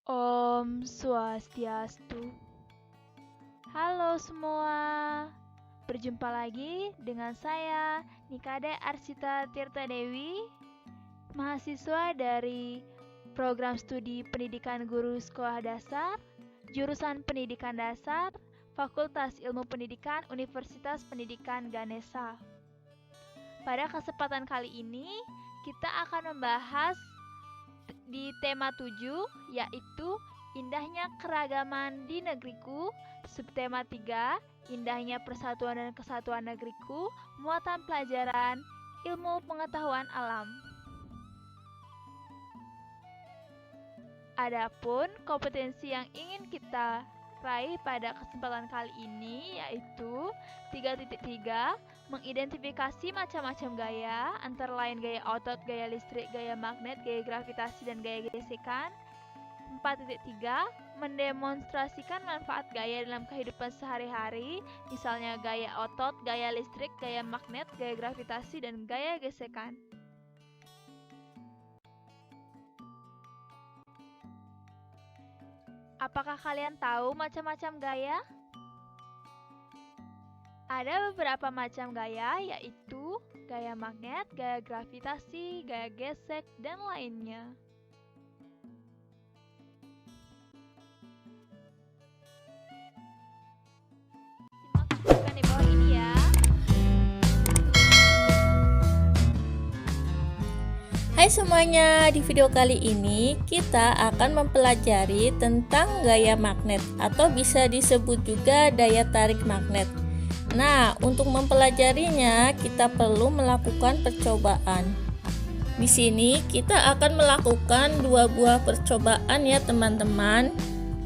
Om Swastiastu. Halo semua, berjumpa lagi dengan saya Nikade Arsita Tirta Dewi, mahasiswa dari Program Studi Pendidikan Guru Sekolah Dasar, Jurusan Pendidikan Dasar, Fakultas Ilmu Pendidikan Universitas Pendidikan Ganesha. Pada kesempatan kali ini, kita akan membahas di tema 7, yaitu indahnya keragaman di negeriku. Subtema 3, indahnya persatuan dan kesatuan negeriku, muatan pelajaran ilmu pengetahuan alam. Adapun kompetensi yang ingin kita raih pada kesempatan kali ini yaitu 3.3, mengidentifikasi macam-macam gaya, antara lain gaya otot, gaya listrik, gaya magnet, gaya gravitasi, dan gaya gesekan. 4.3, mendemonstrasikan manfaat gaya dalam kehidupan sehari-hari, misalnya gaya otot, gaya listrik, gaya magnet, gaya gravitasi, dan gaya gesekan. Apakah kalian tahu macam-macam gaya? Ada beberapa macam gaya, yaitu gaya magnet, gaya gravitasi, gaya gesek, dan lainnya. Simak di bawah ini ya. Hai semuanya, di video kali ini kita akan mempelajari tentang gaya magnet atau bisa disebut juga daya tarik magnet. Nah, untuk mempelajarinya kita perlu melakukan percobaan. Di sini kita akan melakukan 2 buah percobaan ya teman-teman.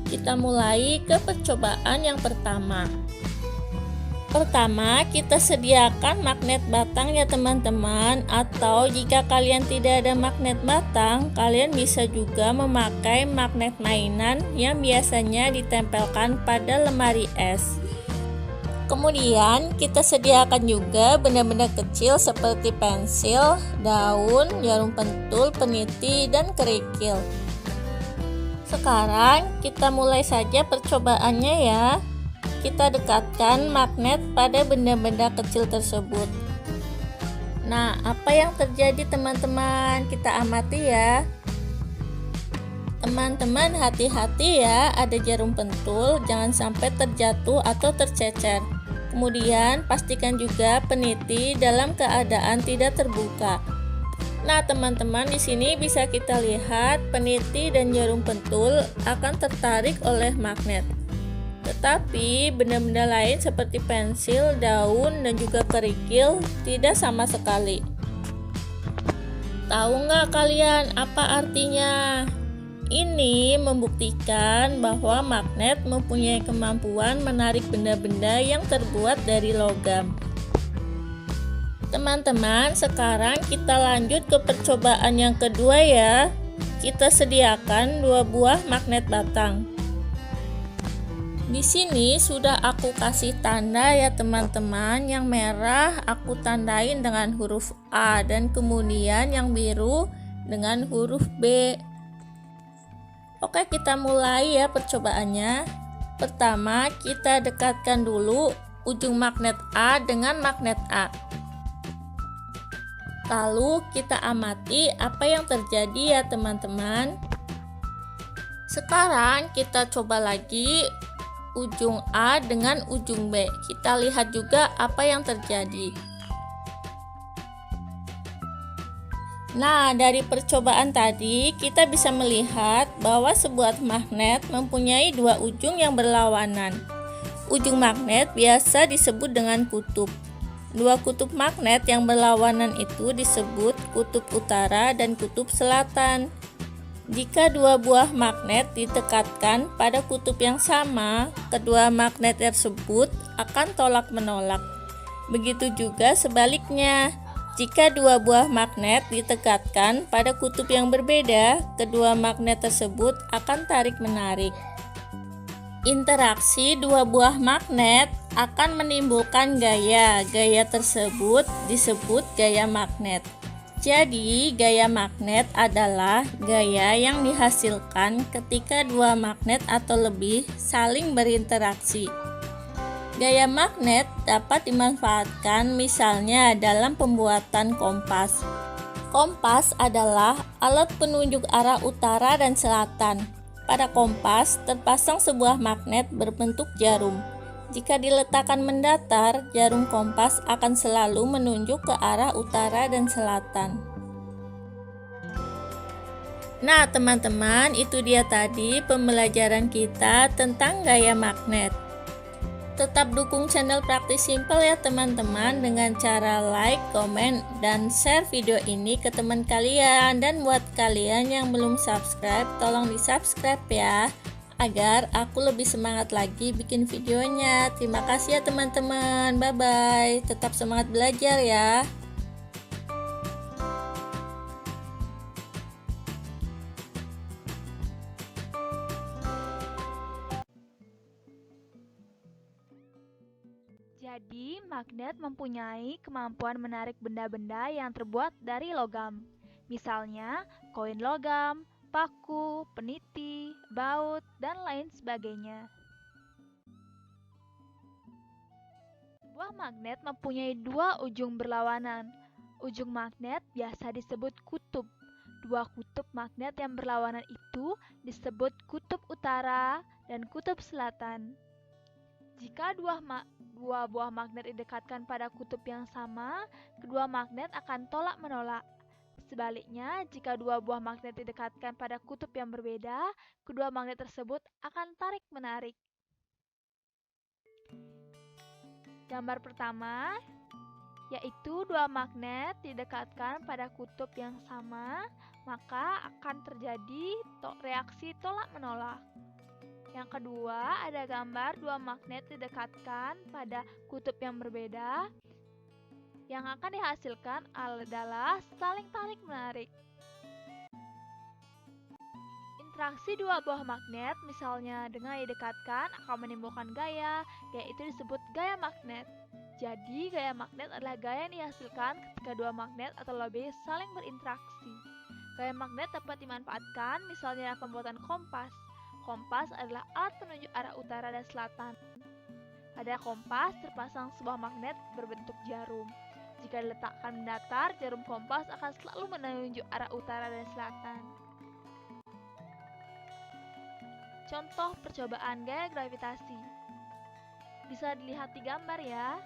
Kita mulai ke percobaan yang pertama. Pertama, kita sediakan magnet batang ya teman-teman, atau jika kalian tidak ada magnet batang, kalian bisa juga memakai magnet mainan yang biasanya ditempelkan pada lemari es. Kemudian kita sediakan juga benda-benda kecil seperti pensil, daun, jarum pentul, peniti, dan kerikil. Sekarang kita mulai saja percobaannya ya. Kita dekatkan magnet pada benda-benda kecil tersebut. Nah, apa yang terjadi teman-teman? Kita amati ya. Teman-teman hati-hati ya, ada jarum pentul, jangan sampai terjatuh atau tercecer. Kemudian pastikan juga peniti dalam keadaan tidak terbuka. Nah, teman-teman di sini bisa kita lihat peniti dan jarum pentul akan tertarik oleh magnet. Tetapi benda-benda lain seperti pensil, daun, dan juga kerikil tidak sama sekali. Tahu nggak kalian apa artinya? Ini membuktikan bahwa magnet mempunyai kemampuan menarik benda-benda yang terbuat dari logam. Teman-teman, sekarang kita lanjut ke percobaan yang kedua ya. Kita sediakan 2 buah magnet batang. Di sini sudah aku kasih tanda ya teman-teman. Yang merah aku tandain dengan huruf A dan kemudian yang biru dengan huruf B. Oke, kita mulai ya percobaannya. Pertama, kita dekatkan dulu ujung magnet A dengan magnet A. Lalu kita amati apa yang terjadi ya teman-teman. Sekarang kita coba lagi ujung A dengan ujung B. Kita lihat juga apa yang terjadi. Nah, dari percobaan tadi kita bisa melihat bahwa sebuah magnet mempunyai 2 ujung yang berlawanan. Ujung magnet biasa disebut dengan kutub. 2 kutub magnet yang berlawanan itu disebut kutub utara dan kutub selatan. Jika 2 buah magnet ditekatkan pada kutub yang sama, kedua magnet tersebut akan tolak-menolak. Begitu juga sebaliknya, jika 2 buah magnet ditekatkan pada kutub yang berbeda, kedua magnet tersebut akan tarik-menarik. Interaksi 2 buah magnet akan menimbulkan gaya. Gaya tersebut disebut gaya magnet. Jadi, gaya magnet adalah gaya yang dihasilkan ketika dua magnet atau lebih saling berinteraksi. Gaya magnet dapat dimanfaatkan misalnya dalam pembuatan kompas. Kompas adalah alat penunjuk arah utara dan selatan. Pada kompas terpasang sebuah magnet berbentuk jarum. Jika diletakkan mendatar, jarum kompas akan selalu menunjuk ke arah utara dan selatan. Nah, teman-teman, itu dia tadi pembelajaran kita tentang gaya magnet. Tetap dukung channel Praktis Simple ya teman-teman dengan cara like, komen, dan share video ini ke teman kalian. Dan buat kalian yang belum subscribe, tolong di-subscribe ya, agar aku lebih semangat lagi bikin videonya. Terima kasih ya teman-teman. Bye-bye. Tetap semangat belajar ya. Jadi, magnet mempunyai kemampuan menarik benda-benda yang terbuat dari logam. Misalnya, koin logam, paku, peniti, baut, dan lain sebagainya. Sebuah magnet mempunyai dua ujung berlawanan. Ujung magnet biasa disebut kutub. Dua kutub magnet yang berlawanan itu disebut kutub utara dan kutub selatan. Jika dua buah magnet didekatkan pada kutub yang sama, kedua magnet akan tolak-menolak. Sebaliknya, jika dua buah magnet didekatkan pada kutub yang berbeda, kedua magnet tersebut akan tarik-menarik. Gambar pertama, yaitu dua magnet didekatkan pada kutub yang sama, maka akan terjadi reaksi tolak-menolak. Yang kedua, ada gambar dua magnet didekatkan pada kutub yang berbeda. Yang akan dihasilkan adalah saling tarik-menarik. Interaksi dua buah magnet, misalnya dengan didekatkan, akan menimbulkan gaya itu disebut gaya magnet. Jadi, gaya magnet adalah gaya yang dihasilkan ketika dua magnet atau lebih saling berinteraksi. Gaya magnet dapat dimanfaatkan misalnya dalam pembuatan kompas. Kompas adalah alat penunjuk arah utara dan selatan. Pada kompas terpasang sebuah magnet berbentuk jarum. Jika diletakkan mendatar, jarum kompas akan selalu menunjuk arah utara dan selatan. Contoh percobaan gaya gravitasi. Bisa dilihat di gambar ya.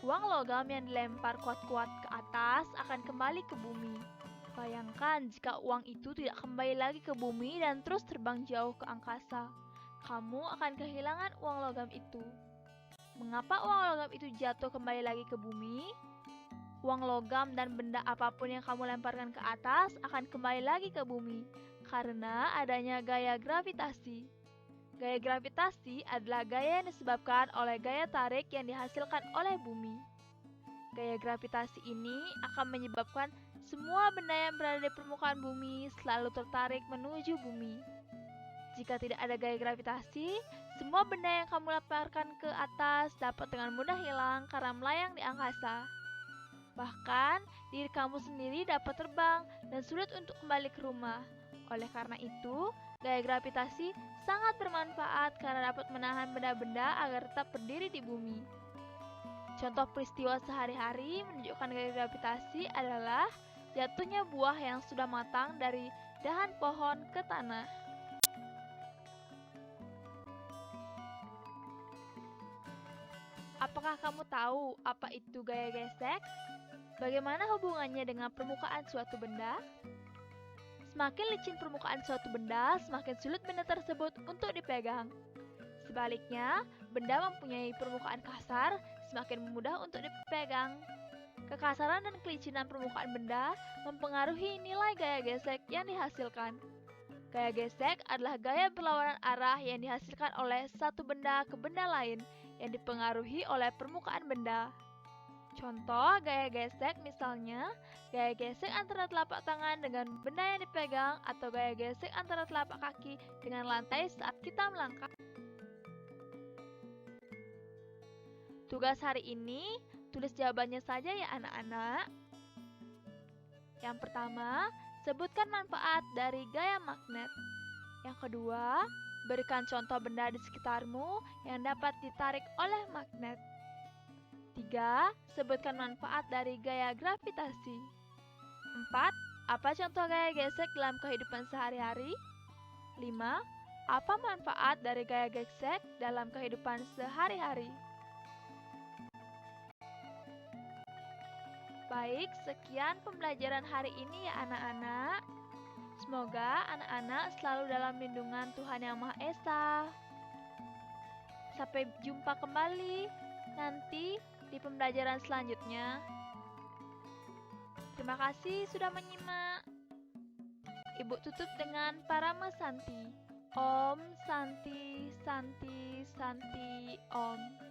Uang logam yang dilempar kuat-kuat ke atas akan kembali ke bumi. Bayangkan jika uang itu tidak kembali lagi ke bumi dan terus terbang jauh ke angkasa. Kamu akan kehilangan uang logam itu. Mengapa uang logam itu jatuh kembali lagi ke bumi? Uang logam dan benda apapun yang kamu lemparkan ke atas akan kembali lagi ke bumi karena adanya gaya gravitasi. Gaya gravitasi adalah gaya yang disebabkan oleh gaya tarik yang dihasilkan oleh bumi. Gaya gravitasi ini akan menyebabkan semua benda yang berada di permukaan bumi selalu tertarik menuju bumi. Jika tidak ada gaya gravitasi, semua benda yang kamu lemparkan ke atas dapat dengan mudah hilang karena melayang di angkasa. Bahkan, diri kamu sendiri dapat terbang dan sulit untuk kembali ke rumah. Oleh karena itu, gaya gravitasi sangat bermanfaat karena dapat menahan benda-benda agar tetap berdiri di bumi. Contoh peristiwa sehari-hari menunjukkan gaya gravitasi adalah jatuhnya buah yang sudah matang dari dahan pohon ke tanah. Apakah kamu tahu apa itu gaya gesek? Bagaimana hubungannya dengan permukaan suatu benda? Semakin licin permukaan suatu benda, semakin sulit benda tersebut untuk dipegang. Sebaliknya, benda mempunyai permukaan kasar, semakin mudah untuk dipegang. Kekasaran dan kelicinan permukaan benda mempengaruhi nilai gaya gesek yang dihasilkan. Gaya gesek adalah gaya berlawanan arah yang dihasilkan oleh satu benda ke benda lain yang dipengaruhi oleh permukaan benda. Contoh gaya gesek misalnya, gaya gesek antara telapak tangan dengan benda yang dipegang atau gaya gesek antara telapak kaki dengan lantai saat kita melangkah. Tugas hari ini, tulis jawabannya saja ya anak-anak. Yang pertama, sebutkan manfaat dari gaya magnet. Yang kedua, berikan contoh benda di sekitarmu yang dapat ditarik oleh magnet. 3. Sebutkan manfaat dari gaya gravitasi. 4. Apa contoh gaya gesek dalam kehidupan sehari-hari? 5. Apa manfaat dari gaya gesek dalam kehidupan sehari-hari? Baik, sekian pembelajaran hari ini ya anak-anak. Semoga anak-anak selalu dalam lindungan Tuhan Yang Maha Esa. Sampai jumpa kembali nanti di pembelajaran selanjutnya. Terima kasih sudah menyimak. Ibu tutup dengan Parama Santi. Om Santi Santi Santi Om.